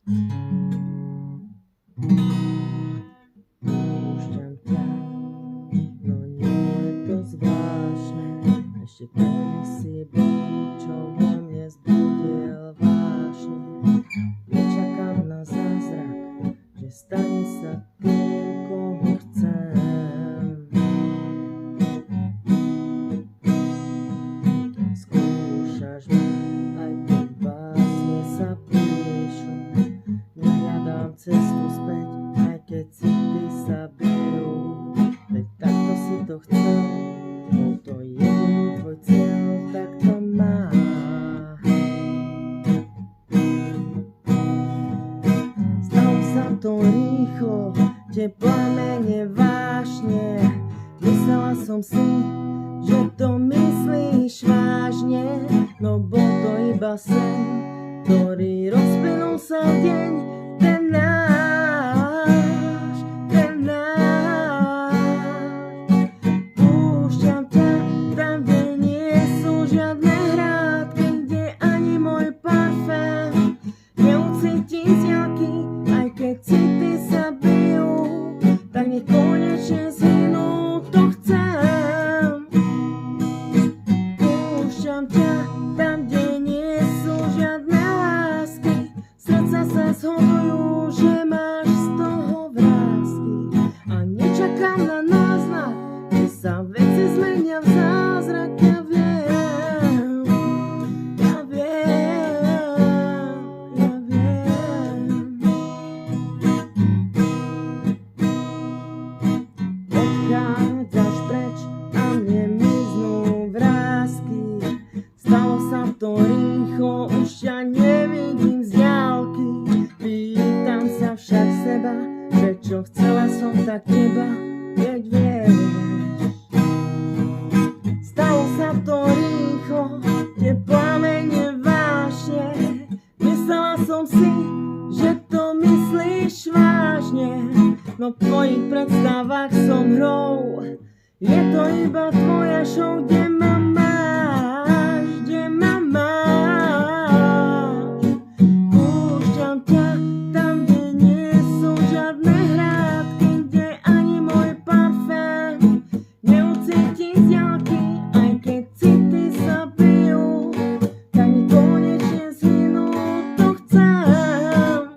Púšťam ťa, no nie je to zvláštne. Ešte tedy si byl, čo vo mne zbudil vášne. Nečakám na zázrak, že stane sa tým, koho chcem. Skúšaš ma, aj keď básne sa píšu. Nehľadám cestu späť, aj keď city sa bijú. Veď takto si to chcel, bol to jediný tvoj cieľ, tak to má. Stalo sa to rýchlo, tie plamene vášne. Myslela som si, že to myslíš vážne, no bol to iba sen, ktorý rozplynul sa v deň, ten náš, ten náš. Púšťam ťa tam, kde nie sú žiadne hrádky, kde ani môj parfém neucítim zňaky, aj keď city sa bijú, tak nech konečne zhynú, to chcem. Púšťam ťa tam, kde nie sú žiadne lásky, srdca sa zhodujú, že máš z toho vrásky. A nečakám na náznak, že sa veci zmenia v zázrak, ja viem, ja viem, ja viem. Odchádzaš preč a mne miznú vrásky. Stalo sa to rýchlo, už ťa nevidím z diaľky. Pýtam sa však seba, prečo chcela som tak teba, keď vieš. Stalo sa to rýchlo, tie plamene vášne. Myslela som si, že to myslíš vážne, no v tvojich predstavách som hrou. Je to iba tvoja show, kde ma máš, kde ma máš. Púšťam ťa tam, kde nie sú žiadne hrádky, kde ani môj parfém neucítim z diaľky, aj keď city sa bijú, tak mi konečne zhynú, to chcem.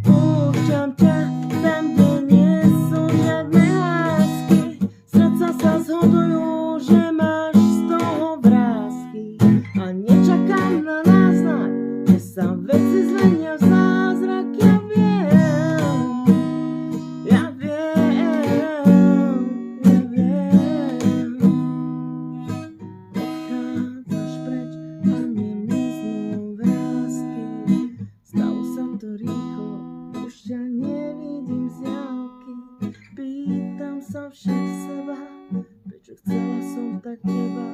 Púšťam ťa tam, kde nie sú žiadne lásky, srdca sa zhodujú, že máš z toho vrásky. A nečakám na náznak, že sa veci zmenia v zázrak, ja viem, ja viem, ja viem. Odchádzaš preč a mne miznú vrásky. Stalo sa to rýchlo, už ťa nevidím z diaľky. Pýtam sa však seba, prečo chcela som tak teba,